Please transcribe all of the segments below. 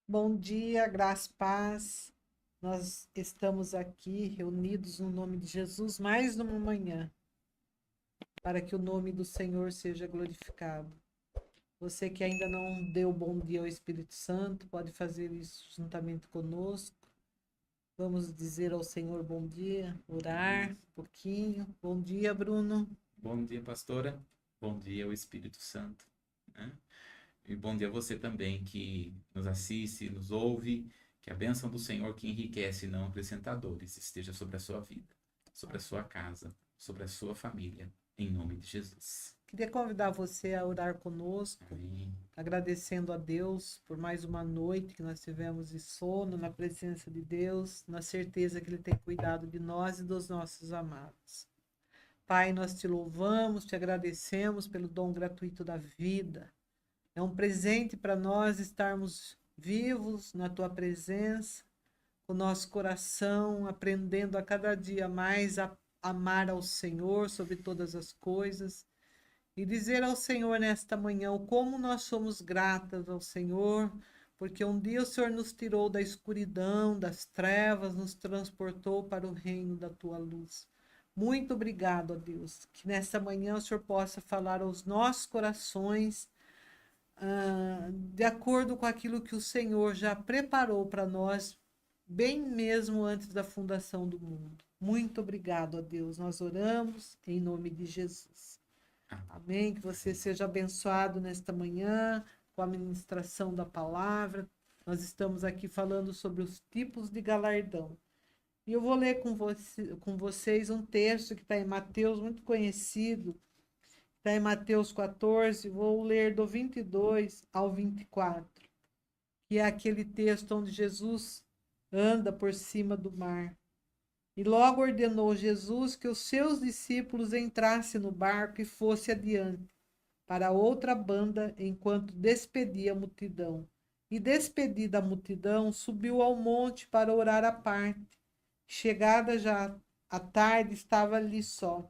Bom dia, graça e paz. Nós estamos aqui reunidos no nome de Jesus mais uma manhã, para que o nome do Senhor seja glorificado. Você que ainda não deu bom dia ao Espírito Santo, pode fazer isso juntamente conosco. Vamos dizer ao Senhor bom dia, orar um pouquinho. Bom dia, Bruno. Bom dia, pastora. Bom dia, o Espírito Santo, né? E bom dia a você também que nos assiste, nos ouve. Que a bênção do Senhor que enriquece e não acrescenta dores esteja sobre a sua vida, sobre a sua casa, sobre a sua família, em nome de Jesus. Queria convidar você a orar conosco, Amém. agradecendo a Deus por mais uma noite que nós tivemos de sono na presença de Deus, na certeza que Ele tem cuidado de nós e dos nossos amados. Pai, nós te louvamos, te agradecemos pelo dom gratuito da vida. É um presente para nós estarmos vivos na tua presença, o nosso coração aprendendo a cada dia mais a amar ao Senhor sobre todas as coisas e dizer ao Senhor nesta manhã o como nós somos gratas ao Senhor, porque um dia o Senhor nos tirou da escuridão, das trevas, nos transportou para o reino da tua luz. Muito obrigado, a Deus, que nesta manhã o Senhor possa falar aos nossos corações, de acordo com aquilo que o Senhor já preparou para nós, bem mesmo antes da fundação do mundo. Muito obrigado, a Deus. Nós oramos em nome de Jesus. Amém. Que você seja abençoado nesta manhã com a ministração da palavra. Nós estamos aqui falando sobre os tipos de galardão. E eu vou ler com vocês um texto que está em Mateus, muito conhecido. Está em Mateus 14, vou ler do 22 ao 24, que é aquele texto onde Jesus anda por cima do mar. E logo ordenou Jesus que os seus discípulos entrassem no barco e fosse adiante para outra banda enquanto despedia a multidão. E despedida a multidão, subiu ao monte para orar à parte. Chegada já a tarde, estava ali só.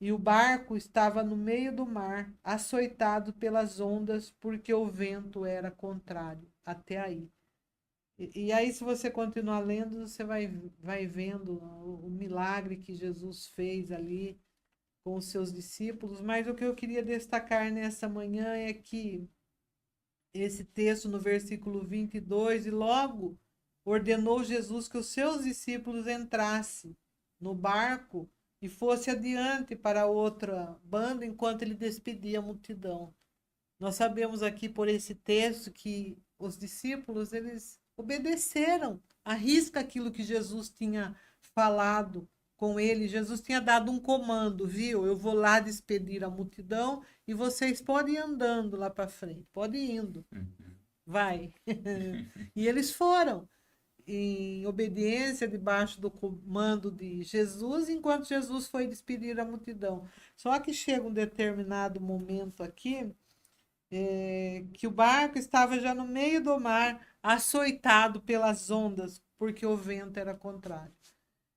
E o barco estava no meio do mar, açoitado pelas ondas, porque o vento era contrário. Até aí. E aí, se você continuar lendo, você vai vendo o milagre que Jesus fez ali com os seus discípulos, mas o que eu queria destacar nessa manhã é que esse texto no versículo 22, e logo ordenou Jesus que os seus discípulos entrassem no barco e fosse adiante para outra banda enquanto ele despedia a multidão. Nós sabemos aqui por esse texto que os discípulos, eles obedeceram à risca aquilo que Jesus tinha falado com ele. Jesus tinha dado um comando, viu? Eu vou lá despedir a multidão e vocês podem ir andando lá para frente, podem ir indo, Uhum. vai. E eles foram em obediência debaixo do comando de Jesus, enquanto Jesus foi despedir a multidão. Só que chega um determinado momento aqui que o barco estava já no meio do mar, açoitado pelas ondas, porque o vento era contrário.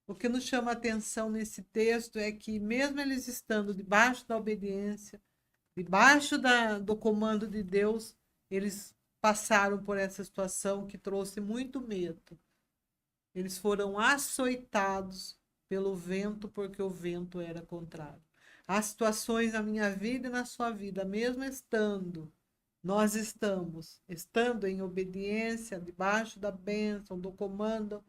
O que nos chama a atenção nesse texto é que, mesmo eles estando debaixo da obediência, debaixo do comando de Deus, eles passaram por essa situação que trouxe muito medo. Eles foram açoitados pelo vento, porque o vento era contrário. Há situações na minha vida e na sua vida, mesmo nós estando em obediência, debaixo da bênção, do comando,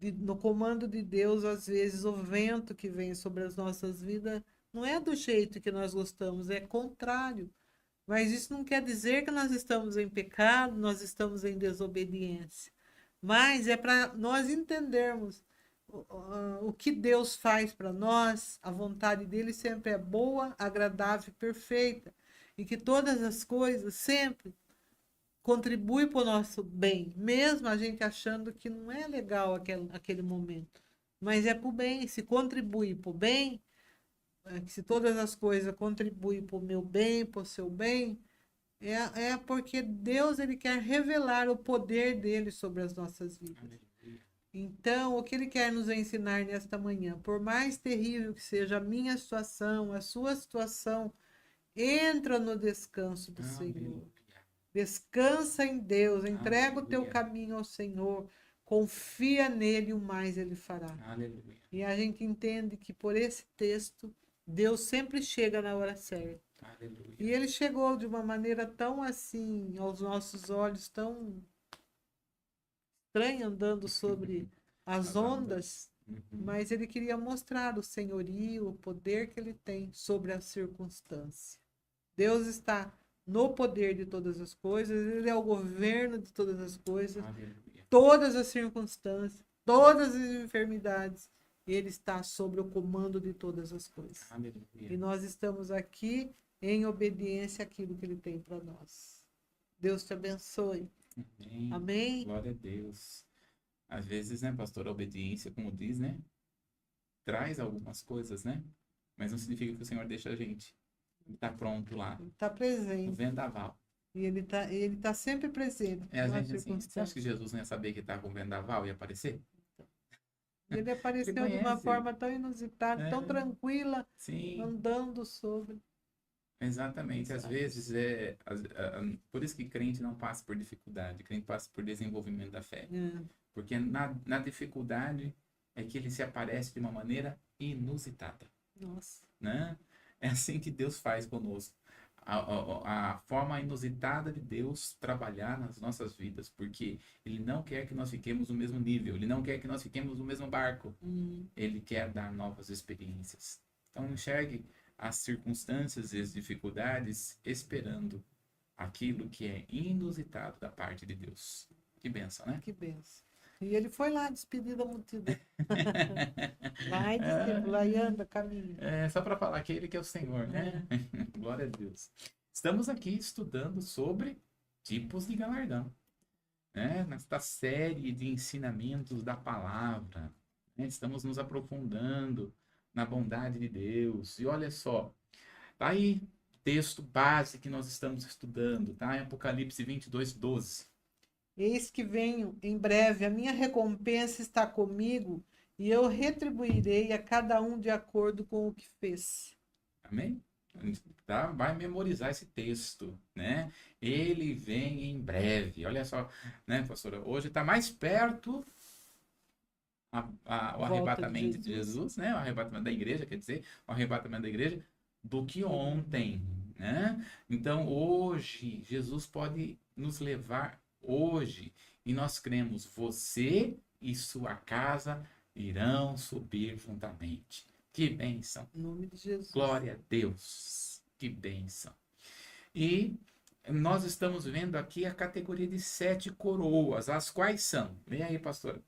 no comando de Deus, às vezes o vento que vem sobre as nossas vidas não é do jeito que nós gostamos, é contrário. Mas isso não quer dizer que nós estamos em pecado, nós estamos em desobediência. Mas é para nós entendermos o que Deus faz para nós, a vontade dele sempre é boa, agradável e perfeita. E que todas as coisas sempre contribuem para o nosso bem, mesmo a gente achando que não é legal aquele momento. Mas é para o bem, se contribui para o bem, se todas as coisas contribuem para o meu bem, para o seu bem, é porque Deus ele quer revelar o poder dele sobre as nossas vidas. Aleluia. Então, o que ele quer nos ensinar nesta manhã, por mais terrível que seja a minha situação, a sua situação, entra no descanso do Aleluia. Senhor. Descansa em Deus, entrega o teu Aleluia. caminho ao Senhor, confia nele, o mais ele fará. Aleluia. E a gente entende que por esse texto, Deus sempre chega na hora certa. Aleluia. E ele chegou de uma maneira tão assim, aos nossos olhos, tão estranha, andando sobre as ondas, Uhum. mas ele queria mostrar o senhorio, o poder que ele tem sobre a circunstância. Deus está no poder de todas as coisas, ele é o governo de todas as coisas, Aleluia. todas as circunstâncias, todas as enfermidades, ele está sobre o comando de todas as coisas. Aleluia. E nós estamos aqui em obediência àquilo que ele tem para nós. Deus te abençoe. Amém. Amém. Glória a Deus. Às vezes, né, pastor, a obediência, como diz, né, traz algumas coisas, né? Mas não significa que o Senhor deixa a gente. Ele está pronto lá, Ele está no presente. vendaval. E ele tá sempre presente. É, a nas gente assim, você acha que circunstâncias. Jesus não ia saber que estava com vendaval e ia aparecer? E ele Ele apareceu de uma conhece. forma tão inusitada, tão É, tranquila, sim, andando sobre. exatamente. Às vezes por isso que crente não passa por dificuldade, crente passa por desenvolvimento da fé. É, Porque na dificuldade é que ele se aparece de uma maneira inusitada, nossa. né? É assim que Deus faz conosco. A forma inusitada de Deus trabalhar nas nossas vidas, porque Ele não quer que nós fiquemos no mesmo nível, Ele não quer que nós fiquemos no mesmo barco, Ele quer dar novas experiências. Então, enxergue as circunstâncias e as dificuldades esperando aquilo que é inusitado da parte de Deus. Que bênção, né? Que benção. E ele foi lá despedir da multidão. Vai, discípulo, aí anda, caminha. É só para falar que Ele que é o Senhor, né? Glória a Deus. Estamos aqui estudando sobre tipos de galardão, né? Nesta série de ensinamentos da palavra, né? Estamos nos aprofundando na bondade de Deus. E olha só, tá aí texto base que nós estamos estudando, tá? Em Apocalipse 22:12. Eis que venho em breve, a minha recompensa está comigo, e eu retribuirei a cada um de acordo com o que fez. Amém? Tá? Vai memorizar esse texto, né? Ele vem em breve. Olha só, né, pastora? Hoje está mais perto o Volta de arrebatamento de Jesus. Jesus, né? O arrebatamento da igreja, quer dizer, o arrebatamento da igreja, do que ontem, né? Então, hoje, Jesus pode nos levar hoje, e nós cremos, você e sua casa irão subir juntamente. Que bênção! Em nome de Jesus. Glória a Deus. Que bênção. E nós estamos vendo aqui a categoria de 7 coroas, as quais são? Vem aí, pastor.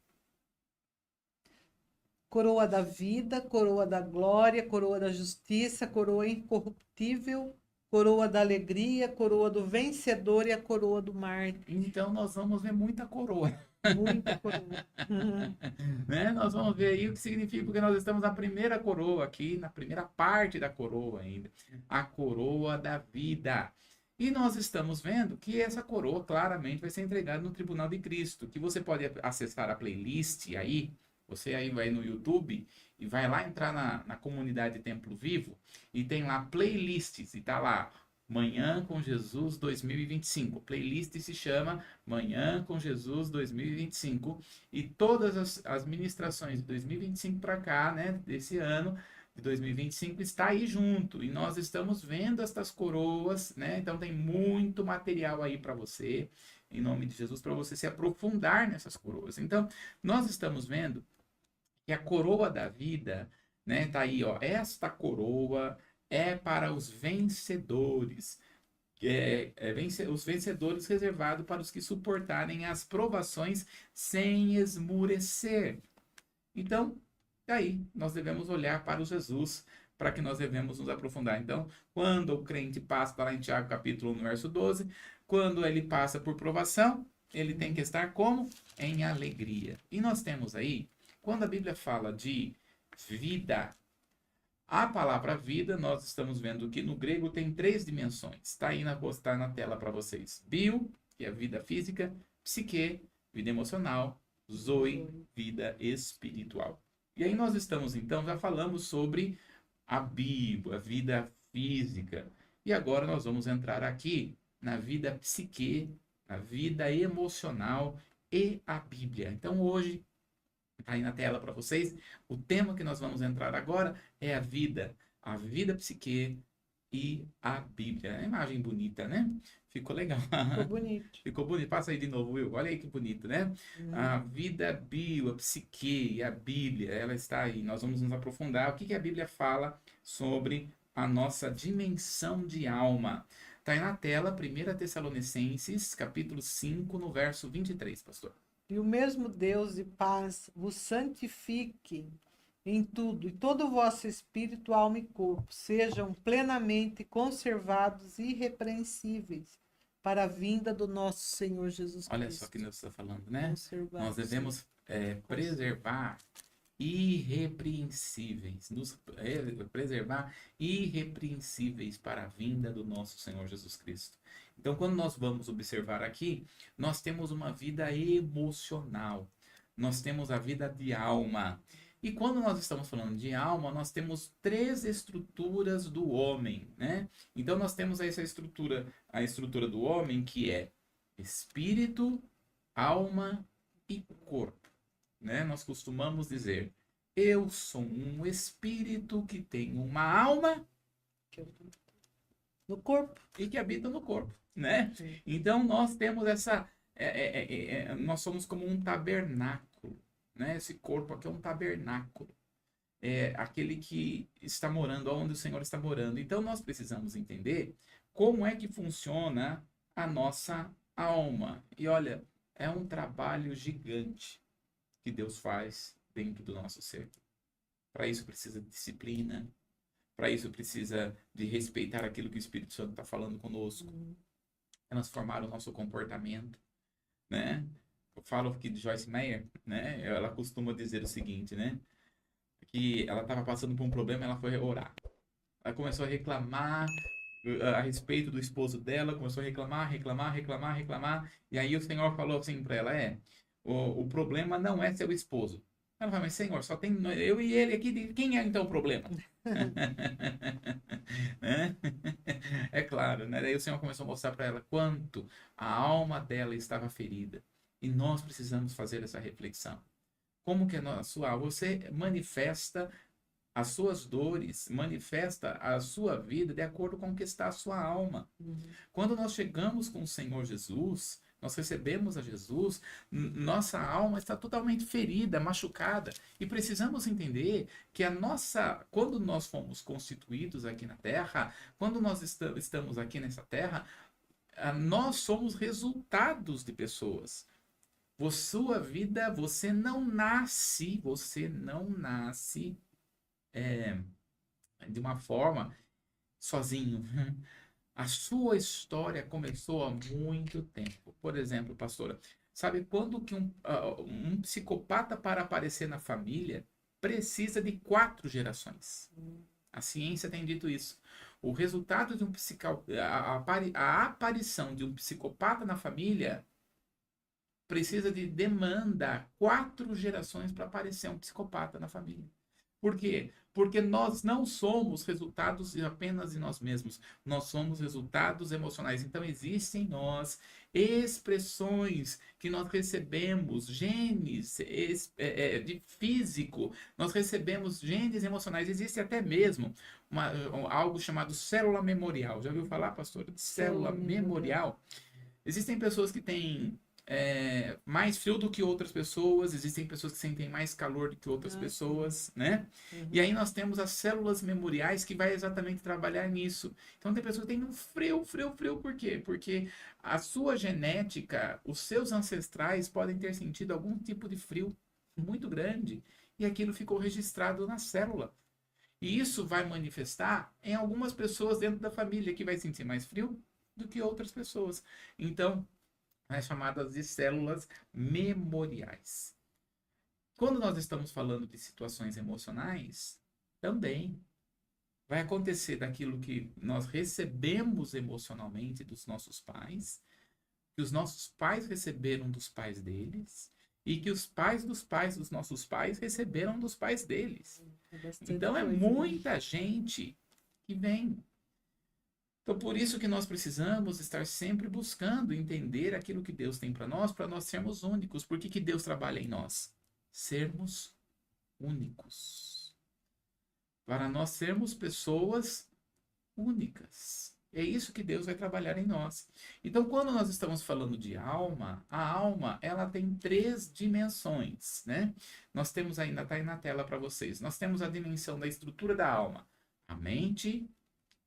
Coroa da vida, coroa da glória, coroa da justiça, coroa incorruptível, coroa da alegria, coroa do vencedor e a coroa do mártir. Então nós vamos ver muita coroa. Muita coroa. Né? Nós vamos ver aí o que significa, porque nós estamos na primeira coroa aqui, na primeira parte da coroa ainda, a coroa da vida. E nós estamos vendo que essa coroa claramente vai ser entregada no tribunal de Cristo, que você pode acessar a playlist aí, você aí vai no YouTube e vai lá entrar na comunidade Templo Vivo e tem lá playlists e tá lá Manhã com Jesus 2025. Playlist se chama Manhã com Jesus 2025 e todas as ministrações de 2025 para cá, né, desse ano de 2025 está aí junto e nós estamos vendo estas coroas, né? Então tem muito material aí para você, em nome de Jesus, para você se aprofundar nessas coroas. Então, nós estamos vendo que a coroa da vida, né, tá aí, ó, esta coroa é para os vencedores. Os vencedores reservados para os que suportarem as provações sem esmurecer. Então, daí nós devemos olhar para o Jesus, para que nós devemos nos aprofundar. Então, quando o crente passa, lá em Tiago capítulo 1, verso 12, quando ele passa por provação, ele tem que estar como? Em alegria. E nós temos aí, quando a Bíblia fala de vida, a palavra vida, nós estamos vendo que no grego tem 3 dimensões. Está aí tá na tela para vocês. Bio, que é a vida física, psique, vida emocional, zoe, vida espiritual. E aí nós estamos, então, já falamos sobre a bio, a vida física. E agora nós vamos entrar aqui na vida psique, na vida emocional e a Bíblia. Então hoje, está aí na tela para vocês, o tema que nós vamos entrar agora é a vida psique e a Bíblia. É uma imagem bonita, né? Ficou legal. Ficou bonito. Ficou bonito. Passa aí de novo, Will. Olha aí que bonito, né? A vida bio, a psique e a Bíblia, ela está aí. Nós vamos nos aprofundar. O que a Bíblia fala sobre a nossa dimensão de alma? Está aí na tela, 1 Tessalonicenses, capítulo 5, no verso 23, pastor. E o mesmo Deus de paz vos santifique em tudo, e todo o vosso espírito, alma e corpo sejam plenamente conservados e irrepreensíveis para a vinda do nosso Senhor Jesus Cristo. Olha só o que Deus está falando, né? Nós devemos preservar irrepreensíveis, preservar irrepreensíveis para a vinda do nosso Senhor Jesus Cristo. Então, quando nós vamos observar aqui, nós temos uma vida emocional, nós temos a vida de alma. E quando nós estamos falando de alma, nós temos 3 estruturas do homem, né? Então, nós temos essa estrutura, a estrutura do homem, que é espírito, alma e corpo, né? Nós costumamos dizer, eu sou um espírito que tem uma alma no corpo e que habita no corpo, né? Sim. Então nós temos essa, nós somos como um tabernáculo, né? Esse corpo aqui é um tabernáculo, é aquele que está morando, onde o Senhor está morando. Então nós precisamos entender como é que funciona a nossa alma. E olha, é um trabalho gigante que Deus faz dentro do nosso ser. Para isso precisa de disciplina, para isso precisa de respeitar aquilo que o Espírito Santo está falando conosco, transformar o nosso comportamento, né? Eu falo aqui de Joyce Meyer, né? Ela costuma dizer o seguinte, né? Que ela estava passando por um problema, ela foi orar. Ela começou a reclamar a respeito do esposo dela, começou a reclamar, e aí o Senhor falou assim para ela, o problema não é seu esposo. Ela falou, mas Senhor, só tem eu e ele aqui, quem é então o problema? Né? É claro, né? Daí o Senhor começou a mostrar para ela quanto a alma dela estava ferida. E nós precisamos fazer essa reflexão. Como que a sua alma, você manifesta as suas dores, manifesta a sua vida de acordo com o que está a sua alma. Quando nós chegamos com o Senhor Jesus, nós recebemos a Jesus, nossa alma está totalmente ferida, machucada, e precisamos entender que quando nós fomos constituídos aqui na Terra, quando nós estamos aqui nessa Terra, nós somos resultados de pessoas. Sua vida, você não nasce de uma forma sozinho. A sua história começou há muito tempo. Por exemplo, pastora, sabe quando que um psicopata, para aparecer na família, precisa de 4 gerações? A ciência tem dito isso. O resultado de a aparição de um psicopata na família demanda 4 gerações para aparecer um psicopata na família. Por quê? Porque nós não somos resultados apenas de nós mesmos. Nós somos resultados emocionais. Então, existem em nós expressões que nós recebemos, genes de físico. Nós recebemos genes emocionais. Existe até mesmo algo chamado célula memorial. Já ouviu falar, pastora, de célula memorial? Existem pessoas que têm mais frio do que outras pessoas, existem pessoas que sentem mais calor do que outras pessoas, né? E aí nós temos as células memoriais que vai exatamente trabalhar nisso. Então tem pessoas que têm um frio, por quê? Porque a sua genética, os seus ancestrais podem ter sentido algum tipo de frio muito grande e aquilo ficou registrado na célula. E isso vai manifestar em algumas pessoas dentro da família que vai sentir mais frio do que outras pessoas. Então, chamadas de células memoriais. Quando nós estamos falando de situações emocionais, também vai acontecer daquilo que nós recebemos emocionalmente dos nossos pais, que os nossos pais receberam dos pais deles, e que os pais dos nossos pais receberam dos pais deles. Então é muita gente que vem. Então, por isso que nós precisamos estar sempre buscando entender aquilo que Deus tem para nós sermos únicos. Por que Deus trabalha em nós? Sermos únicos. Para nós sermos pessoas únicas. É isso que Deus vai trabalhar em nós. Então, quando nós estamos falando de alma, a alma, ela tem 3 dimensões, né? Nós temos ainda, tá aí na tela para vocês. Nós temos a dimensão da estrutura da alma, a mente,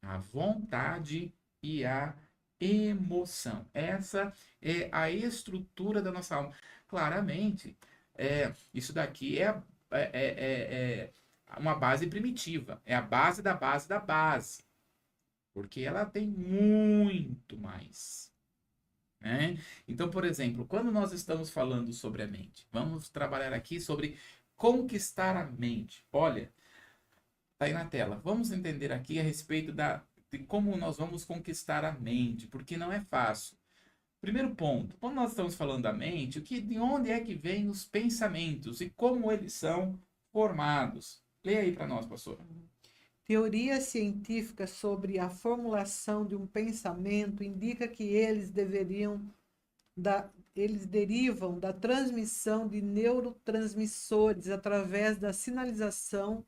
a vontade e a emoção. Essa é a estrutura da nossa alma. Claramente, isso daqui é uma base primitiva. É a base da base da base. Porque ela tem muito mais. Né? Então, por exemplo, quando nós estamos falando sobre a mente, vamos trabalhar aqui sobre conquistar a mente. Olha, tá aí na tela. Vamos entender aqui a respeito de como nós vamos conquistar a mente, porque não é fácil. Primeiro ponto, quando nós estamos falando da mente, de onde é que vêm os pensamentos e como eles são formados? Leia aí para nós, pastor. Teoria científica sobre a formulação de um pensamento indica que eles derivam da transmissão de neurotransmissores através da sinalização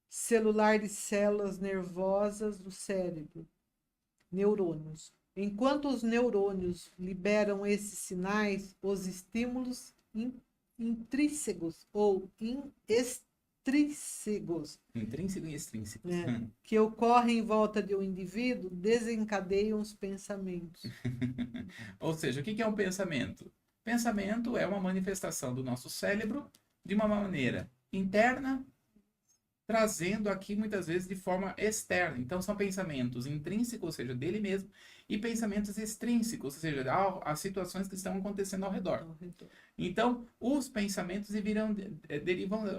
celular de células nervosas do cérebro, neurônios. Enquanto os neurônios liberam esses sinais, os estímulos intrínsecos ou extrínsecos, Intrínseco e extrínseco. que ocorrem em volta de um indivíduo, desencadeiam os pensamentos. Ou seja, o que é um pensamento? Pensamento é uma manifestação do nosso cérebro de uma maneira interna, trazendo aqui muitas vezes de forma externa. Então são pensamentos intrínsecos, ou seja, dele mesmo, e pensamentos extrínsecos, ou seja, as situações que estão acontecendo ao redor. Então, os pensamentos derivam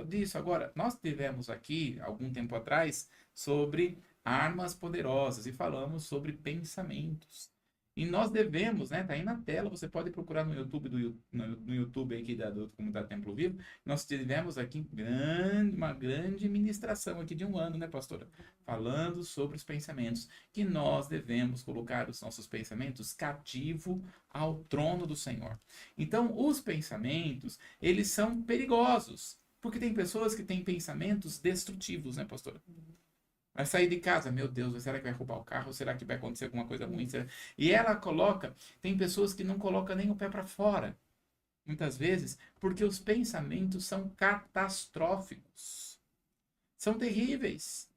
disso. Agora, nós tivemos aqui, algum tempo atrás, sobre armas poderosas e falamos sobre pensamentos. E nós devemos, né? Tá aí na tela, você pode procurar no YouTube no YouTube aqui do Comunidade Templo Vivo. Nós tivemos aqui uma grande ministração aqui de 1 ano, né, pastora? Falando sobre os pensamentos, que nós devemos colocar os nossos pensamentos cativo ao trono do Senhor. Então, os pensamentos, eles são perigosos, porque tem pessoas que têm pensamentos destrutivos, né, pastora? Vai sair de casa, meu Deus, será que vai roubar o carro? Será que vai acontecer alguma coisa ruim? E ela tem pessoas que não colocam nem o pé para fora, muitas vezes, porque os pensamentos são catastróficos, são terríveis.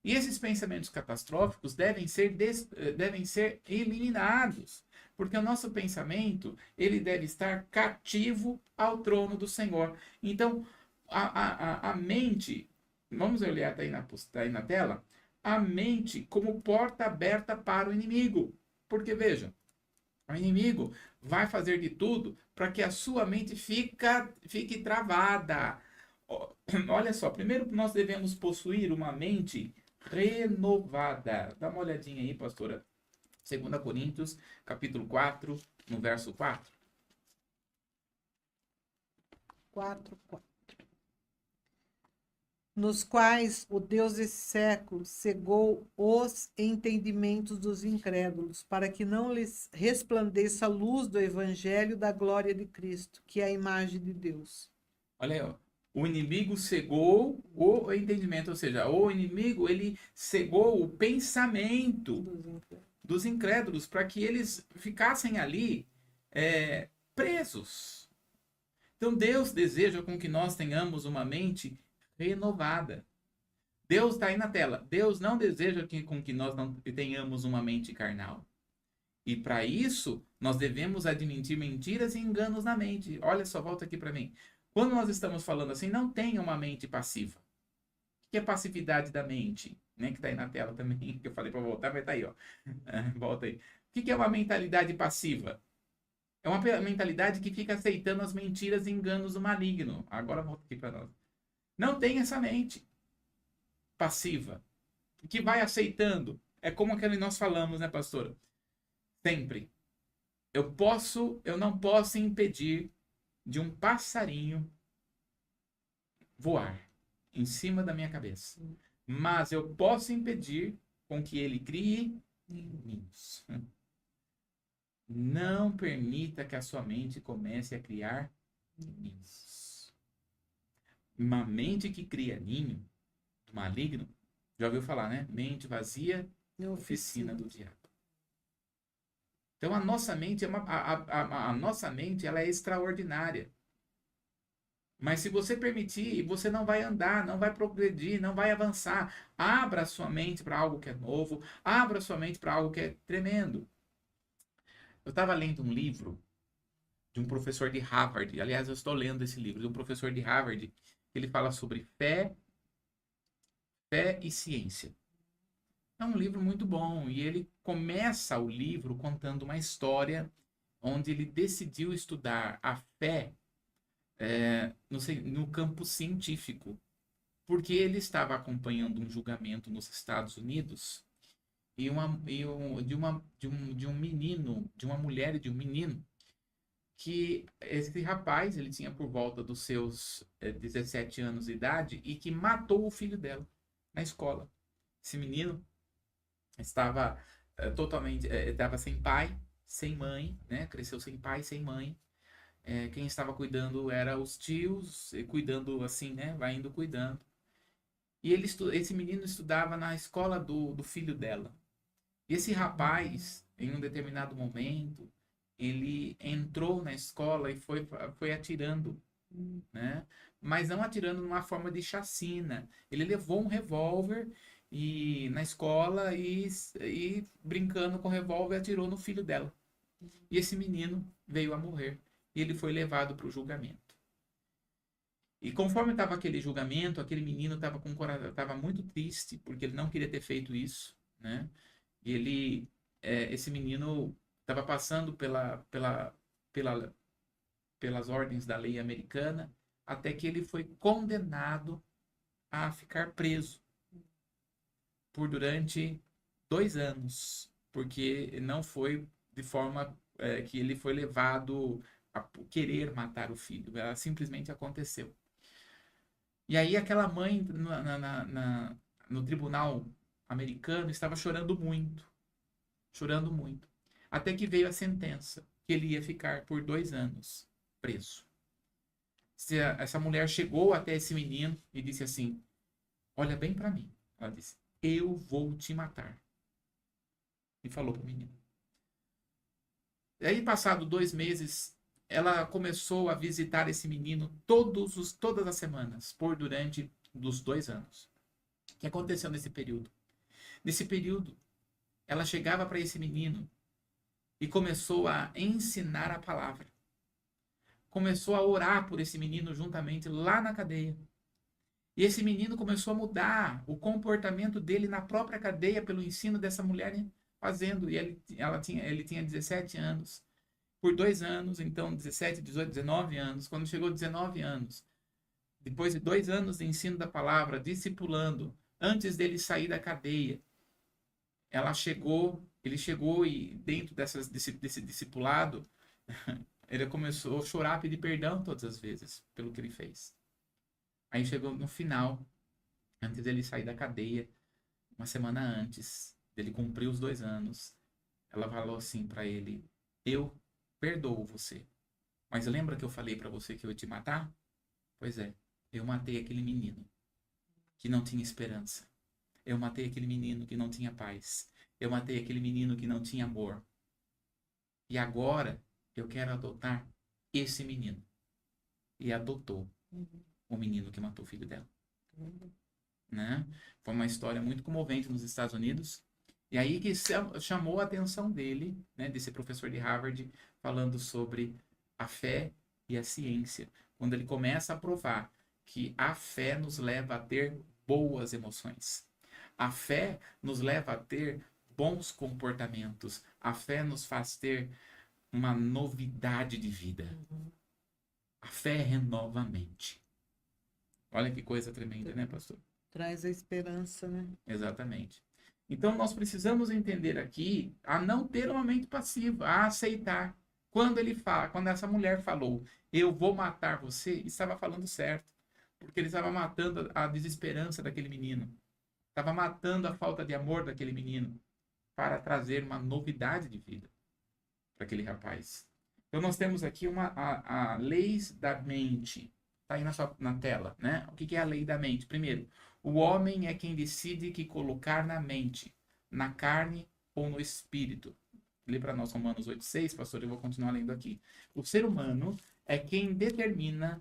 E esses pensamentos catastróficos devem ser eliminados, porque o nosso pensamento, ele deve estar cativo ao trono do Senhor. Então, a mente... Vamos olhar, tá aí na tela, a mente como porta aberta para o inimigo. Porque, veja, o inimigo vai fazer de tudo para que a sua mente fique travada. Olha só, primeiro nós devemos possuir uma mente renovada. Dá uma olhadinha aí, pastora. 2 Coríntios, capítulo 4, no verso 4. 4:4. Nos quais o Deus desse século cegou os entendimentos dos incrédulos, para que não lhes resplandeça a luz do evangelho da glória de Cristo, que é a imagem de Deus. Olha aí, ó. O inimigo cegou o entendimento, ou seja, o inimigo, ele cegou o pensamento dos incrédulos, para que eles ficassem ali presos. Então Deus deseja com que nós tenhamos uma mente renovada. Deus está aí na tela. Deus não deseja com que nós não tenhamos uma mente carnal. E para isso, nós devemos admitir mentiras e enganos na mente. Olha só, volta aqui para mim. Quando nós estamos falando assim, não tenha uma mente passiva. O que é passividade da mente? Né? Que está aí na tela também, que eu falei para voltar, mas está aí, ó. Volta aí. O que é uma mentalidade passiva? É uma mentalidade que fica aceitando as mentiras e enganos do maligno. Agora volta aqui para nós. Não tem essa mente passiva, que vai aceitando. É como aquele que nós falamos, né, pastora? Sempre. Eu não posso impedir de um passarinho voar em cima da minha cabeça. Mas eu posso impedir com que ele crie Ninhos. Não permita que a sua mente comece a criar ninhos. Uma mente que cria ninho, maligno, já ouviu falar, né? Mente vazia, oficina do diabo. Então a nossa mente a nossa mente ela é extraordinária. Mas se você permitir, você não vai andar, não vai progredir, não vai avançar. Abra a sua mente para algo que é novo, abra a sua mente para algo que é tremendo. Eu estava lendo um livro de um professor de Harvard. Aliás, eu estou lendo esse livro de um professor de Harvard. Ele fala sobre fé e ciência. É um livro muito bom e ele começa o livro contando uma história onde ele decidiu estudar a fé no campo científico, porque ele estava acompanhando um julgamento nos Estados Unidos e de um menino, de uma mulher e de um menino, que esse rapaz, ele tinha por volta dos seus 17 anos de idade e que matou o filho dela na escola. Esse menino estava estava sem pai, sem mãe, né? Cresceu sem pai, sem mãe. Quem estava cuidando era os tios, cuidando assim, né? Vai indo cuidando. E esse menino estudava na escola do filho dela. E esse rapaz, em um determinado momento, ele entrou na escola e foi atirando, né? Mas não atirando numa forma de chacina. Ele levou um revólver na escola e brincando com o revólver atirou no filho dela. E esse menino veio a morrer. E ele foi levado para o julgamento. E conforme estava aquele julgamento, aquele menino estava muito triste, porque ele não queria ter feito isso, né? E esse menino estava passando pelas ordens da lei americana, até que ele foi condenado a ficar preso durante 2 anos, porque não foi de forma que ele foi levado a querer matar o filho, ela simplesmente aconteceu. E aí aquela mãe no tribunal americano estava chorando muito, até que veio a sentença que ele ia ficar por 2 anos preso. Essa mulher chegou até esse menino e disse assim: olha bem para mim. Ela disse: eu vou te matar. E falou para o menino. E aí, passado 2 meses, ela começou a visitar esse menino todas as semanas, durante dos 2 anos. O que aconteceu nesse período? Nesse período, ela chegava para esse menino e começou a ensinar a palavra. Começou a orar por esse menino juntamente lá na cadeia. E esse menino começou a mudar o comportamento dele na própria cadeia pelo ensino dessa mulher fazendo. E ele tinha 17 anos. Por 2 anos, então 17, 18, 19 anos. Quando chegou 19 anos, depois de 2 anos de ensino da palavra, discipulando, antes dele sair da cadeia, ele chegou e dentro desse discipulado, ele começou a chorar, pedir perdão todas as vezes pelo que ele fez. Aí chegou no final, antes dele sair da cadeia, uma semana antes dele cumprir os 2 anos, ela falou assim para ele: eu perdoo você, mas lembra que eu falei para você que eu ia te matar? Pois é, eu matei aquele menino que não tinha esperança. Eu matei aquele menino que não tinha paz. Eu matei aquele menino que não tinha amor. E agora eu quero adotar esse menino. E adotou o menino que matou o filho dela. Né? Foi uma história muito comovente nos Estados Unidos. E aí que chamou a atenção dele, né, desse professor de Harvard, falando sobre a fé e a ciência. Quando ele começa a provar que a fé nos leva a ter boas emoções. A fé nos leva a ter bons comportamentos. A fé nos faz ter uma novidade de vida. A fé renova a mente. Olha que coisa tremenda, né, pastor? Traz a esperança, né? Exatamente. Então, nós precisamos entender aqui a não ter uma mente passiva, a aceitar. Quando essa mulher falou, eu vou matar você, estava falando certo. Porque ele estava matando a desesperança daquele menino. Estava matando a falta de amor daquele menino. para trazer uma novidade de vida para aquele rapaz. Então nós temos aqui a lei da mente. Está aí na tela, né? O que é a lei da mente? Primeiro, o homem é quem decide que colocar na mente, na carne ou no espírito. Lê para nós Romanos 8,6, pastor, eu vou continuar lendo aqui. O ser humano é quem determina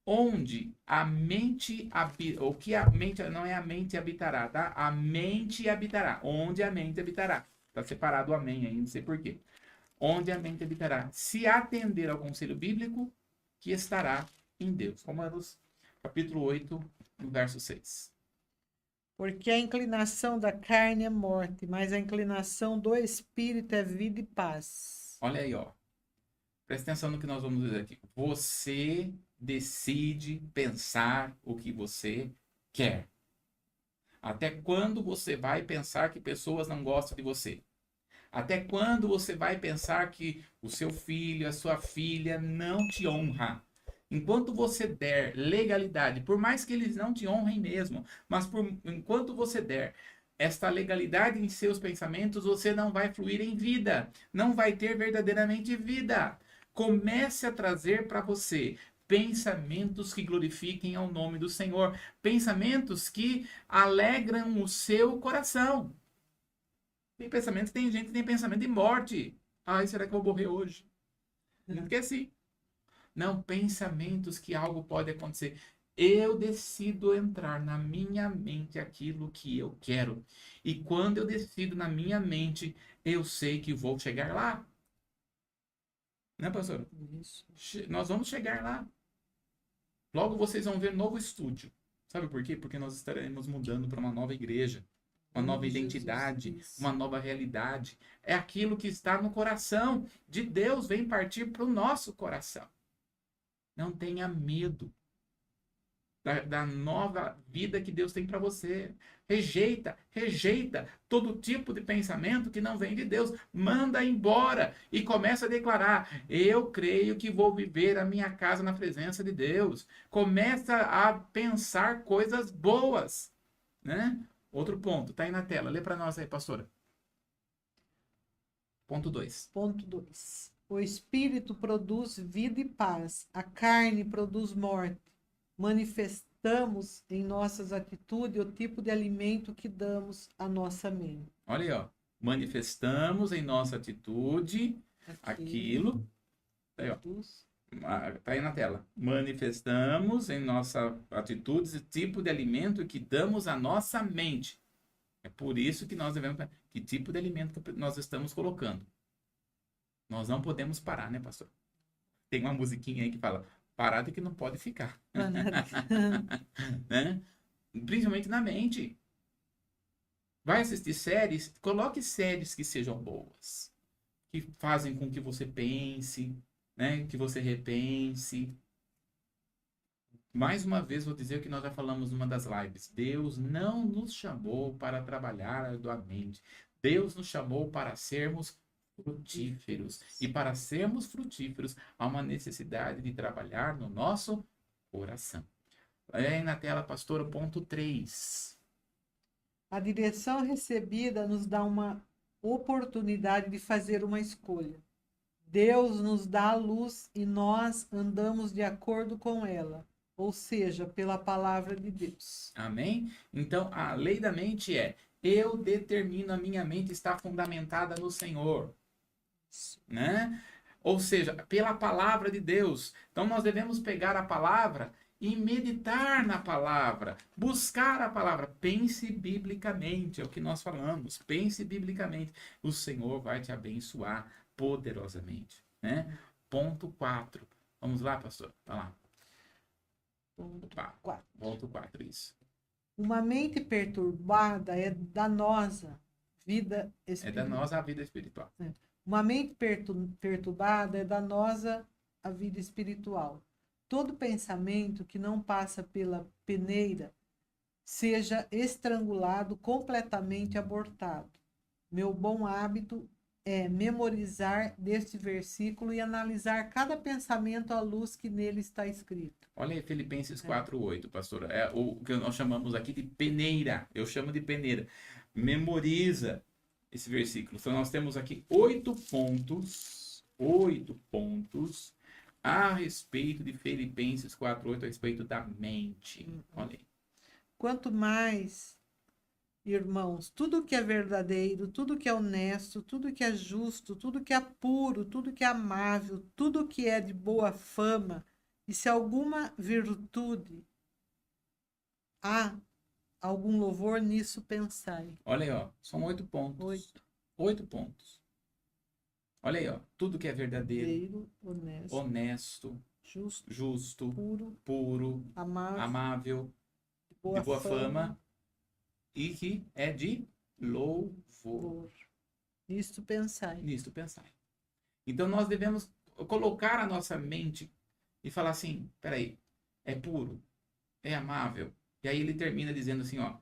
onde a mente habita, o que a mente, não é a mente habitará, tá? A mente habitará, onde a mente habitará. Está separado o amém aí, não sei por quê. Onde a mente habitará. Se atender ao conselho bíblico, que estará em Deus. Romanos, capítulo 8, no verso 6. Porque a inclinação da carne é morte, mas a inclinação do espírito é vida e paz. Olha aí, ó. Presta atenção no que nós vamos dizer aqui. Você decide pensar o que você quer. Até quando você vai pensar que pessoas não gostam de você? Até quando você vai pensar que o seu filho, a sua filha não te honra? Enquanto você der legalidade, por mais que eles não te honrem mesmo, mas enquanto você der esta legalidade em seus pensamentos, você não vai fluir em vida, não vai ter verdadeiramente vida. Comece a trazer para você pensamentos que glorifiquem ao nome do Senhor, pensamentos que alegram o seu coração. Tem gente que tem pensamento de morte. Ai, será que eu vou morrer hoje? Não esqueci. Não, pensamentos que algo pode acontecer. Eu decido entrar na minha mente aquilo que eu quero. E quando eu decido na minha mente, eu sei que vou chegar lá. Né, pastor? Isso. Nós vamos chegar lá. Logo vocês vão ver novo estúdio. Sabe por quê? Porque nós estaremos mudando para uma nova igreja. Uma nova identidade, uma nova realidade. É aquilo que está no coração de Deus, vem partir para o nosso coração. Não tenha medo da nova vida que Deus tem para você. Rejeita todo tipo de pensamento que não vem de Deus. Manda embora e começa a declarar: eu creio que vou viver a minha casa na presença de Deus. Começa a pensar coisas boas, né? Outro ponto, tá aí na tela. Lê para nós aí, pastora. Ponto 2. Ponto 2. O espírito produz vida e paz, a carne produz morte. Manifestamos em nossas atitudes o tipo de alimento que damos à nossa mente. Olha aí, ó. Manifestamos em nossa atitude aquilo. Aí, ó. Tá aí na tela. Manifestamos em nossa atitude o tipo de alimento que damos à nossa mente. É por isso que nós devemos... Que tipo de alimento que nós estamos colocando? Nós não podemos parar, né, pastor? Tem uma musiquinha aí que fala: parado que não pode ficar. Né? Principalmente na mente. Vai assistir séries, coloque séries que sejam boas, que fazem com que você pense, né? Que você repense. Mais uma vez vou dizer o que nós já falamos numa das lives. Deus não nos chamou para trabalhar arduamente. Deus nos chamou para sermos frutíferos. E para sermos frutíferos, há uma necessidade de trabalhar no nosso coração. Aí na tela, pastor, o ponto 3. A direção recebida nos dá uma oportunidade de fazer uma escolha. Deus nos dá a luz e nós andamos de acordo com ela, ou seja, pela palavra de Deus. Amém? Então, a lei da mente é: eu determino, a minha mente está fundamentada no Senhor. Né? Ou seja, pela palavra de Deus. Então, nós devemos pegar a palavra e meditar na palavra, buscar a palavra. Pense biblicamente, é o que nós falamos. Pense biblicamente. O Senhor vai te abençoar poderosamente. Né? Ponto 4. Vamos lá, pastor? Vai lá. Ponto 4. Ponto 4, isso. Uma mente perturbada é danosa vida espiritual. É danosa a vida espiritual. Uma mente perturbada é danosa à vida espiritual. Todo pensamento que não passa pela peneira seja estrangulado, completamente abortado. Meu bom hábito é memorizar deste versículo e analisar cada pensamento à luz que nele está escrito. Olha aí, Filipenses 4:8, pastora. É o que nós chamamos aqui de peneira. Eu chamo de peneira. Memoriza. esse versículo. Então, nós temos aqui 8 pontos a respeito de Filipenses 4:8, a respeito da mente. Olha aí. Quanto mais, irmãos, tudo que é verdadeiro, tudo que é honesto, tudo que é justo, tudo que é puro, tudo que é amável, tudo que é de boa fama, e se alguma virtude há algum louvor, nisso pensai. Olha aí, ó. São 8 pontos. 8. 8 pontos. Olha aí, ó. Tudo que é verdadeiro, Honesto, honesto, justo, justo, puro, puro, amável, amável, de boa fama e que é de louvor. Nisto pensai. Nisto pensar. Então nós devemos colocar a nossa mente e falar assim, peraí, é puro, é amável. E aí ele termina dizendo assim, ó,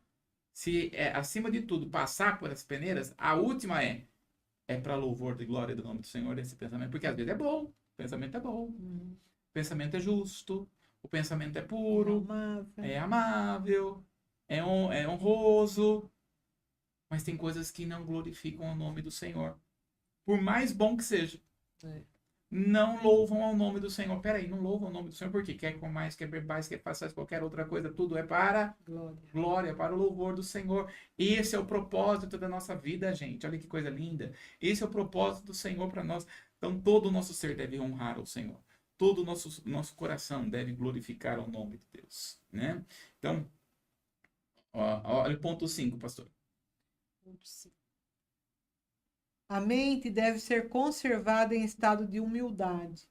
se é acima de tudo passar por essas peneiras, a última é para louvor de glória do nome do Senhor esse pensamento, porque às vezes é bom, o pensamento é bom, o pensamento é justo, o pensamento é puro, é amável, é honroso, mas tem coisas que não glorificam o nome do Senhor, por mais bom que seja. Não louvam ao nome do Senhor. Peraí, não louvam ao nome do Senhor porque quer comais, quer bebais, quer façais qualquer outra coisa, tudo é para glória, para o louvor do Senhor. Esse é o propósito da nossa vida, gente. Olha que coisa linda. Esse é o propósito do Senhor para nós. Então todo o nosso ser deve honrar ao Senhor. Todo o nosso coração deve glorificar o nome de Deus, né? Então, olha o ponto 5, pastor. Ponto 5. A mente deve ser conservada em estado de humildade.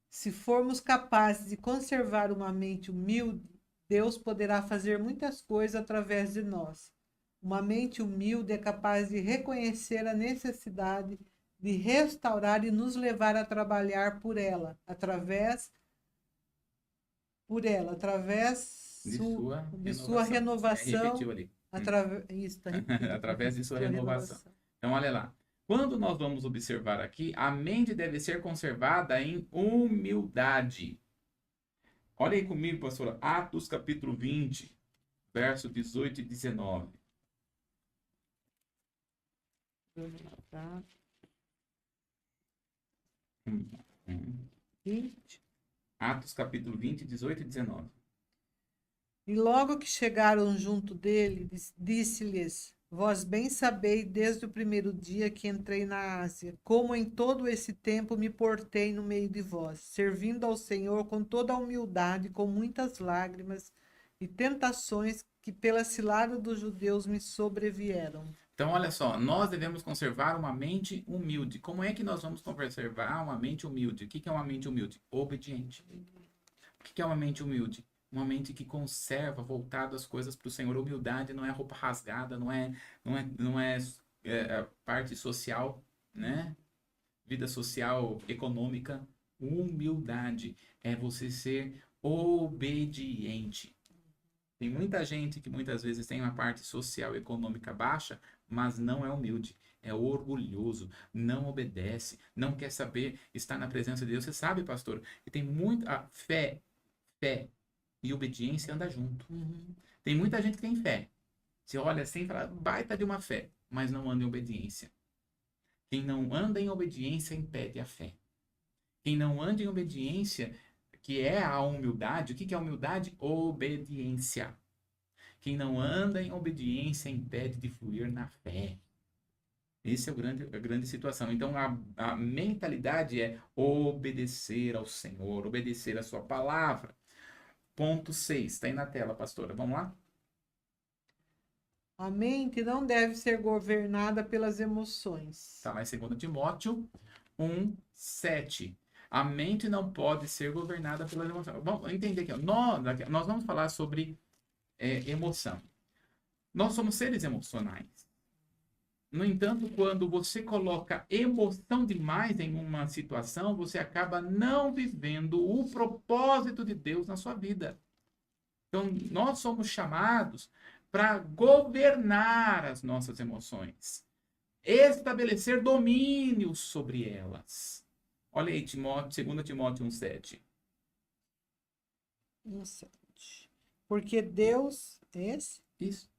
Se formos capazes de conservar uma mente humilde, Deus poderá fazer muitas coisas através de nós. Uma mente humilde é capaz de reconhecer a necessidade de restaurar e nos levar a trabalhar por ela, através de sua renovação. Repetiu ali. Através de sua renovação. Então, olha lá. Quando nós vamos observar aqui, a mente deve ser conservada em humildade. Olha aí comigo, pastora. Atos capítulo 20, verso 18 e 19. Atos capítulo 20, 18 e 19. E logo que chegaram junto dele, disse-lhes: Vós bem sabeis desde o primeiro dia que entrei na Ásia, como em todo esse tempo me portei no meio de vós, servindo ao Senhor com toda a humildade, com muitas lágrimas e tentações que pela cilada dos judeus me sobrevieram. Então, olha só, nós devemos conservar uma mente humilde. Como é que nós vamos conservar uma mente humilde? O que é uma mente humilde? Obediente. O que é uma mente humilde? Uma mente que conserva, voltado as coisas para o Senhor. Humildade não é roupa rasgada, não é parte social, né? Vida social, econômica. Humildade é você ser obediente. Tem muita gente que muitas vezes tem uma parte social e econômica baixa, mas não é humilde, é orgulhoso, não obedece, não quer saber estar na presença de Deus. Você sabe, pastor, que tem muita fé e obediência anda junto. Tem muita gente que tem fé. Você olha assim e fala, baita de uma fé, mas não anda em obediência. Quem não anda em obediência impede a fé. Quem não anda em obediência, que é a humildade, o que é a humildade? Obediência. Quem não anda em obediência impede de fluir na fé. Essa é a grande situação. Então, a mentalidade é obedecer ao Senhor, obedecer a sua palavra. Ponto 6, está aí na tela, pastora. Vamos lá? A mente não deve ser governada pelas emoções. Está lá em 2 Timóteo 1:7. A mente não pode ser governada pelas emoções. Vamos entender aqui. Ó. Nós vamos falar sobre emoção. Nós somos seres emocionais. No entanto, quando você coloca emoção demais em uma situação, você acaba não vivendo o propósito de Deus na sua vida. Então, nós somos chamados para governar as nossas emoções, estabelecer domínio sobre elas. Olha aí, 2 Timóteo 1:7. 1:7. Porque Deus, esse? Isso.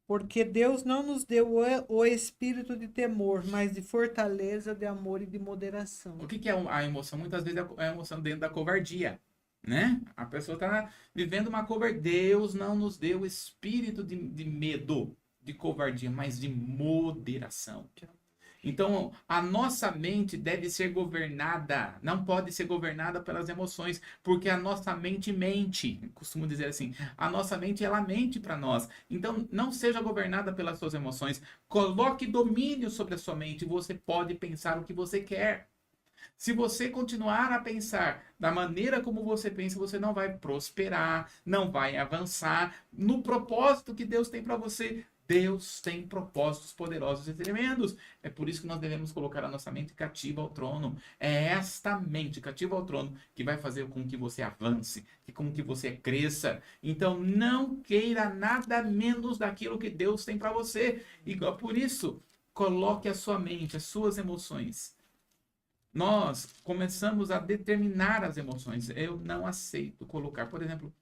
Porque Deus não nos deu o espírito de temor, mas de fortaleza, de amor e de moderação. O que que é a emoção? Muitas vezes é a emoção dentro da covardia, né? A pessoa está vivendo uma covardia. Deus não nos deu espírito de medo, de covardia, mas de moderação. Então, a nossa mente deve ser governada, não pode ser governada pelas emoções, porque a nossa mente mente. Costumo dizer assim, a nossa mente, ela mente para nós. Então, não seja governada pelas suas emoções. Coloque domínio sobre a sua mente, você pode pensar o que você quer. Se você continuar a pensar da maneira como você pensa, você não vai prosperar, não vai avançar no propósito que Deus tem para você. Deus tem propósitos poderosos e tremendos. É por isso que nós devemos colocar a nossa mente cativa ao trono. É esta mente cativa ao trono que vai fazer com que você avance, com que você cresça. Então, não queira nada menos daquilo que Deus tem para você. E por isso, coloque a sua mente, as suas emoções. Nós começamos a determinar as emoções. Eu não aceito colocar, por exemplo,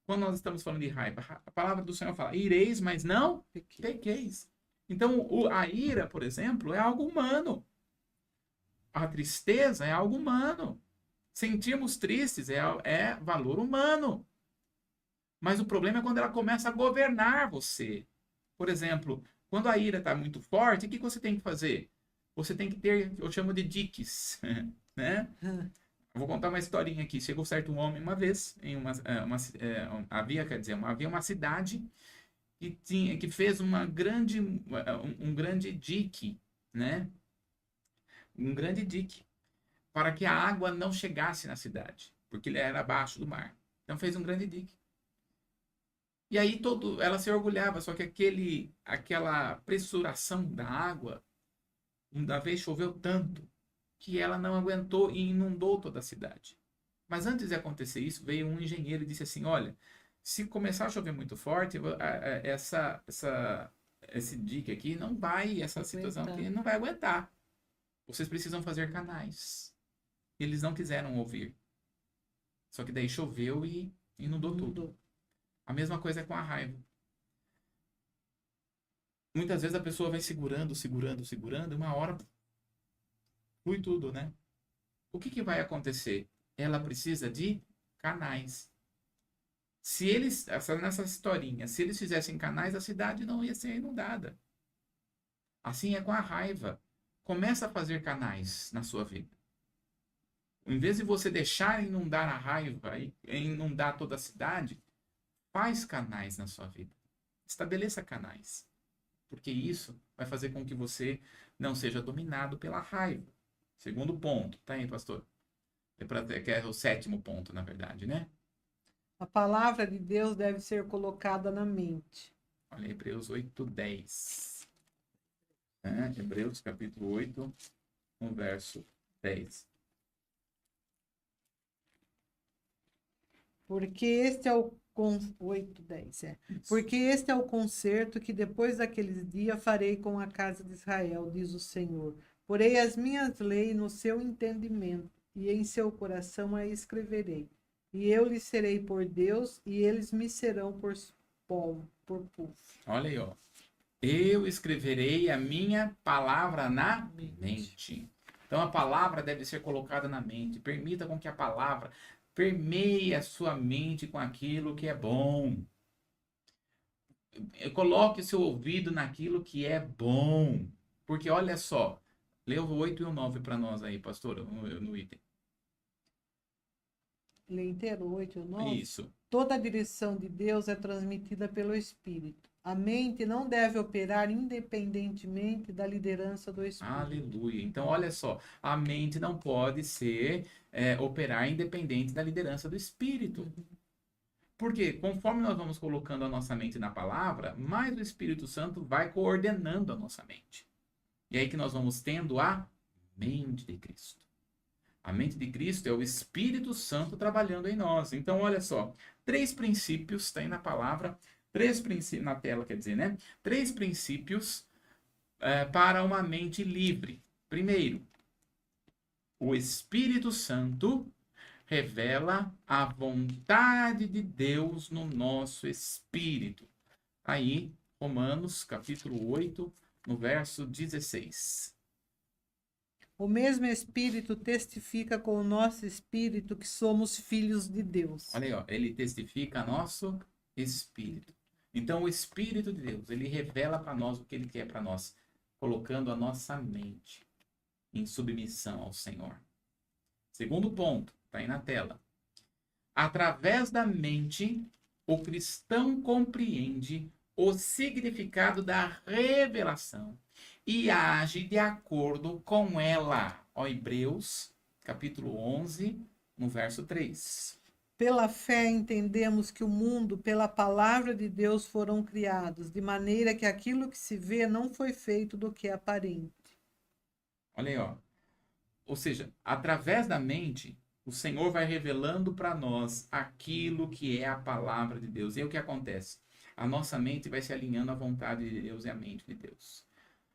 quando nós estamos falando de raiva, a palavra do Senhor fala: ireis, mas não pequeis. Então, a ira, por exemplo, é algo humano. A tristeza é algo humano. Sentirmos tristes é valor humano. Mas o problema é quando ela começa a governar você. Por exemplo, quando a ira está muito forte, o que você tem que fazer? Você tem que ter, eu chamo de diques, né? Eu vou contar uma historinha aqui. Chegou certo um homem uma vez em havia uma cidade que fez um grande dique, né? Um grande dique para que a água não chegasse na cidade, porque ele era abaixo do mar. Então fez um grande dique. E aí ela se orgulhava, só que aquela pressuração da água, uma vez choveu tanto que ela não aguentou e inundou toda a cidade. Mas antes de acontecer isso, veio um engenheiro e disse assim: olha, se começar a chover muito forte, esse dique aqui não vai, essa situação aqui não vai aguentar. Vocês precisam fazer canais. Eles não quiseram ouvir. Só que daí choveu e inundou tudo. A mesma coisa é com a raiva. Muitas vezes a pessoa vai segurando, uma hora flui tudo, né? O que vai acontecer? Ela precisa de canais. Se eles, nessa historinha, se eles fizessem canais, a cidade não ia ser inundada. Assim é com a raiva. Começa a fazer canais na sua vida. Em vez de você deixar inundar a raiva e inundar toda a cidade, faz canais na sua vida. Estabeleça canais. Porque isso vai fazer com que você não seja dominado pela raiva. Segundo ponto, tá aí, pastor? Que é o 7º ponto, na verdade, né? A palavra de Deus deve ser colocada na mente. Olha, Hebreus 8:10. Hebreus capítulo 8, no verso 10. Porque este é o 8:10, Porque este é o concerto que depois daqueles dias farei com a casa de Israel, diz o Senhor. Porei as minhas leis no seu entendimento, e em seu coração a escreverei. E eu lhes serei por Deus, e eles me serão por povo. Olha aí, ó. Eu escreverei a minha palavra na mente. Então a palavra deve ser colocada na mente. Permita com que a palavra permeie a sua mente com aquilo que é bom. Coloque seu ouvido naquilo que é bom. Porque olha só, lê o 8 e o 9 para nós aí, pastor, no item. Lê inteiro, 8 e o 9? Isso. Toda a direção de Deus é transmitida pelo Espírito. A mente não deve operar independentemente da liderança do Espírito. Aleluia. Então, olha só, a mente não pode operar independente da liderança do Espírito. Porque conforme nós vamos colocando a nossa mente na palavra, mais o Espírito Santo vai coordenando a nossa mente. E aí que nós vamos tendo a mente de Cristo. A mente de Cristo é o Espírito Santo trabalhando em nós. Então, olha só, 3 princípios, tem na palavra, 3 princípios, na tela quer dizer, né? 3 princípios para uma mente livre. Primeiro, o Espírito Santo revela a vontade de Deus no nosso espírito. Aí, Romanos, capítulo 8, no verso 16. O mesmo Espírito testifica com o nosso espírito que somos filhos de Deus. Olha aí, ó, ele testifica nosso espírito. Então, o Espírito de Deus, ele revela para nós o que ele quer para nós, colocando a nossa mente em submissão ao Senhor. Segundo ponto, está aí na tela. Através da mente, o cristão compreende o significado da revelação e age de acordo com ela. Ó, Hebreus, capítulo 11, no verso 3. Pela fé entendemos que o mundo, pela palavra de Deus, foram criados, de maneira que aquilo que se vê não foi feito do que é aparente. Olha aí, ó. Ou seja, através da mente, o Senhor vai revelando para nós aquilo que é a palavra de Deus. E aí o que acontece? A nossa mente vai se alinhando à vontade de Deus e à mente de Deus.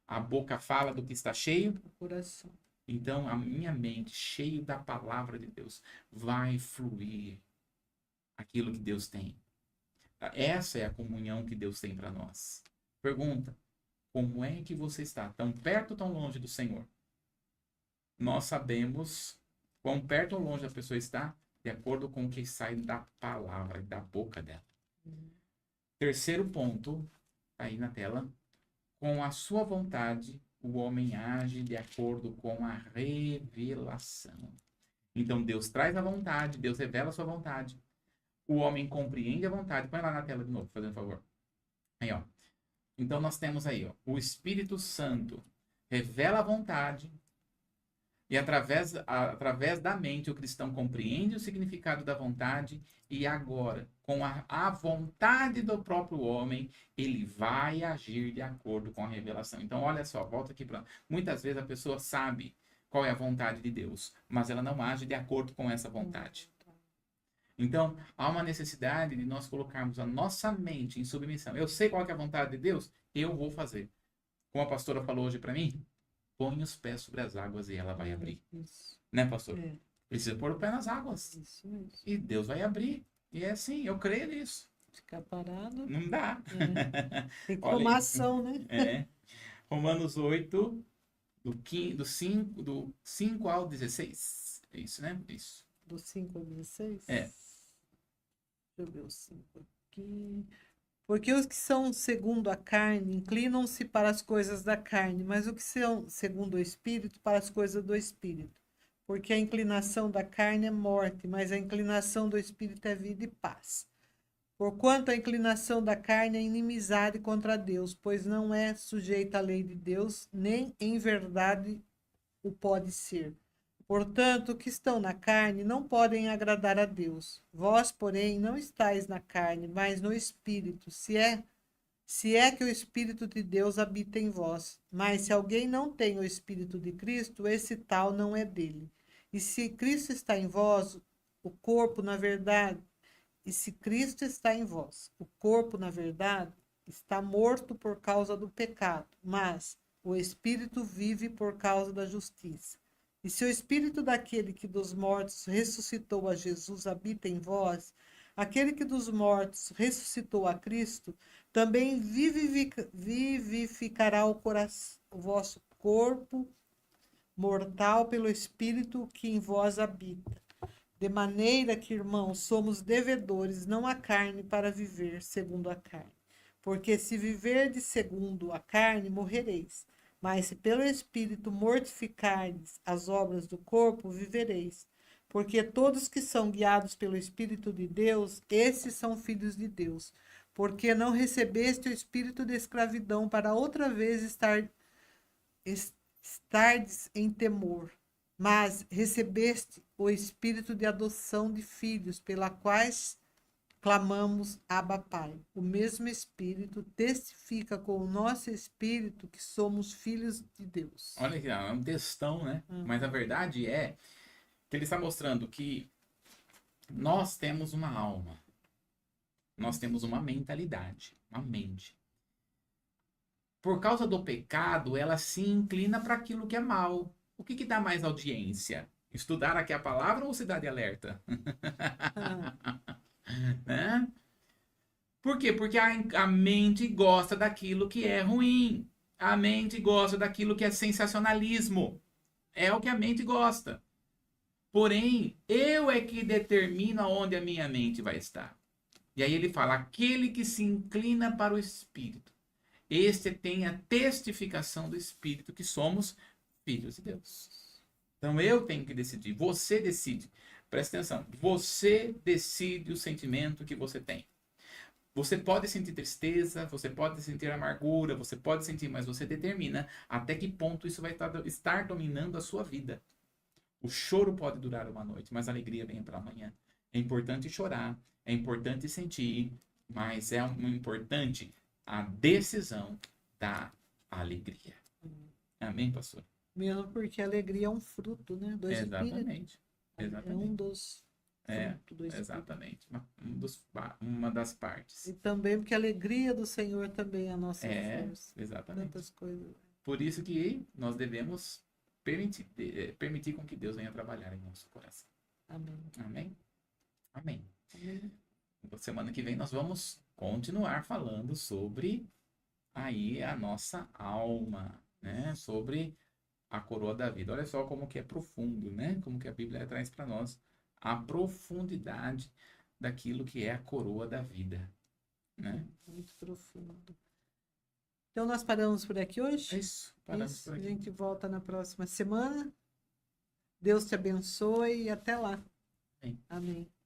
A boca fala do que está cheio. O coração. Então, a minha mente, cheia da palavra de Deus, vai fluir aquilo que Deus tem. Essa é a comunhão que Deus tem para nós. Pergunta: como é que você está? Tão perto ou tão longe do Senhor? Nós sabemos quão perto ou longe a pessoa está de acordo com o que sai da palavra, da boca dela. Terceiro ponto, aí na tela. Com a sua vontade, o homem age de acordo com a revelação. Então, Deus traz a vontade, Deus revela a sua vontade. O homem compreende a vontade. Põe lá na tela de novo, fazendo um favor. Aí, ó. Então, nós temos aí, ó, o Espírito Santo revela a vontade e através da mente o cristão compreende o significado da vontade e agora, com a vontade do próprio homem, ele vai agir de acordo com a revelação. Então, olha só, volta aqui para... Muitas vezes a pessoa sabe qual é a vontade de Deus, mas ela não age de acordo com essa vontade. Então, há uma necessidade de nós colocarmos a nossa mente em submissão. Eu sei qual é a vontade de Deus, eu vou fazer. Como a pastora falou hoje para mim, põe os pés sobre as águas e ela vai abrir. Isso. Né, pastor? É. Precisa pôr o pé nas águas. Isso mesmo. E Deus vai abrir. E é assim, eu creio nisso. Ficar parado. Não dá. É. Tem que Olha tomar aí. ação, né? É. Romanos 8, do 5 ao 16. É isso, né? Isso. Do 5 ao 16? É. Deixa eu ver o 5 aqui. Porque os que são segundo a carne inclinam-se para as coisas da carne, mas os que são segundo o Espírito para as coisas do Espírito. Porque a inclinação da carne é morte, mas a inclinação do Espírito é vida e paz. Porquanto a inclinação da carne é inimizade contra Deus, pois não é sujeita à lei de Deus, nem em verdade o pode ser. Portanto, os que estão na carne não podem agradar a Deus. Vós, porém, não estáis na carne, mas no Espírito, se é que o Espírito de Deus habita em vós. Mas se alguém não tem o Espírito de Cristo, esse tal não é dele. E se Cristo está em vós, o corpo, na verdade, o corpo, na verdade, está morto por causa do pecado, mas o Espírito vive por causa da justiça. E se o Espírito daquele que dos mortos ressuscitou a Jesus habita em vós, aquele que dos mortos ressuscitou a Cristo, também vivificará o vosso corpo mortal pelo Espírito que em vós habita. De maneira que, irmãos, somos devedores, não à carne, para viver segundo a carne. Porque se viverdes segundo a carne, morrereis. Mas se pelo Espírito mortificardes as obras do corpo, vivereis. Porque todos que são guiados pelo Espírito de Deus, esses são filhos de Deus. Porque não recebeste o espírito de escravidão para outra vez estardes em temor, mas recebeste o espírito de adoção de filhos, pela quais clamamos Abba Pai. O mesmo Espírito testifica com o nosso espírito que somos filhos de Deus. Olha aqui, é um textão, né? Mas a verdade é que ele está mostrando que nós temos uma alma. Nós temos uma mentalidade, uma mente. Por causa do pecado, ela se inclina para aquilo que é mal. O que dá mais audiência? Estudar aqui a palavra ou Cidade Alerta? Né? Por quê? Porque a mente gosta daquilo que é ruim. A mente gosta daquilo que é sensacionalismo. É o que a mente gosta. Porém, eu é que determino aonde a minha mente vai estar. E aí ele fala: aquele que se inclina para o Espírito, este tem a testificação do Espírito que somos filhos de Deus. Então eu tenho que decidir. Você decide. Presta atenção. Você decide o sentimento que você tem. Você pode sentir tristeza, você pode sentir amargura, você pode sentir, mas você determina até que ponto isso vai estar dominando a sua vida. O choro pode durar uma noite, mas a alegria vem pela manhã. É importante chorar, é importante sentir, mas é importante a decisão da alegria. Amém, pastor? Mesmo porque a alegria é um fruto, né, do Espírito. Exatamente. É um Exatamente. dos frutos do Espírito. Exatamente. Uma das partes. E também porque a alegria do Senhor também é a nossa força. Exatamente. Tantas coisas. Por isso que nós devemos permitir com que Deus venha trabalhar em nosso coração. Amém. Amém? Amém. Amém. Semana que vem nós vamos continuar falando sobre aí a nossa alma, né? Sobre a coroa da vida. Olha só como que é profundo, né? Como que a Bíblia traz para nós a profundidade daquilo que é a coroa da vida, né? Muito profundo. Então nós paramos por aqui hoje? É isso, paramos por aqui. A gente volta na próxima semana. Deus te abençoe e até lá. Amém. Amém.